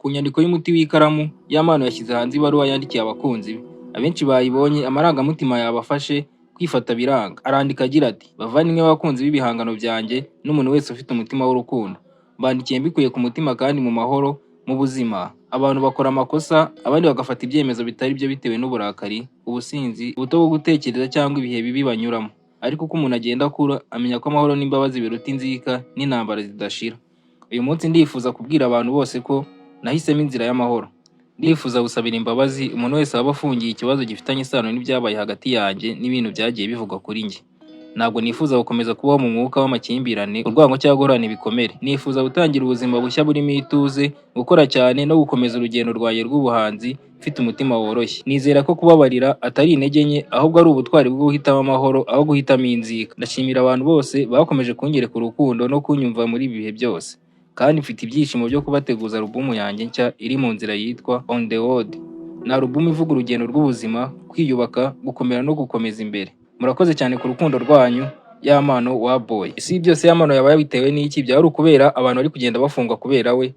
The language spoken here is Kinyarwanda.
ku nyandiko y'umuti w'ikaramu y'amano yashyize hanze ibaruwa yandikiye abakunzi be. Abenshi bayibonye amarangamutima yabafashe kwifata biranga. Arandika agira ati: "Bavandimwe bakunzi b'ibihangano byanjye n'umuntu wese ufite umutima w'urukundo. Mbandikiye mbikuye ku mutima kandi mu mahoro. Mu buzima abantu bakora amakosa, abandi bagafata ibyemezo bitari byo bitewe n'uburakari, ubusinzi, ubuto bwo gutekereza cyangwa ibihe bibi banyuramo. Ariko uko umuntu agenda akura amenya ko amahoro n'imbabazi biruta inzika n'intambara zidashira. Uyu munsi ndifuza kubwira abantu bose ko nahisemo inzira y'amahoro. Ndifuza gusabira imbabazi umuntu wese waba afungiye ikibazo gifitanye isano n'ibyabaye hagati yanjye n'ibintu byagiye bivugwa kuri njye. Ntabwo nifuza gukomeza kubaho mu mwuka w'amakimbirane, urwango cyangwa guhorana ibikomere. Nifuza gutangira ubuzima bushya burimo ituze, gukora cyane no gukomeza urugendo rwanjye rw'ubuhanzi mfite umutima woroshye. Nizera ko kubabarira atari intege nke, ahubwo ari ubutwari bwo guhitamo amahoro aho guhitamo inzika. Ndashimira abantu bose bakomeje kunyereka urukundo no kunyumva muri ibi bihe byose. Kandi mfite ibyishimo byo kubateguza alubumu yanjye nshya iri mu nzira yitwa On the Road. Ni alubumu ivuga urugendo rw'ubuzima, kwiyubaka, gukomera no gukomeza imbere. Murakoze cyane ku rukundo rwanyu. Y'amano wa boy. Si byose y'amano yabaye bitewe n'iki? Byari ukubera abantu bari kugenda bafungwa kubera we.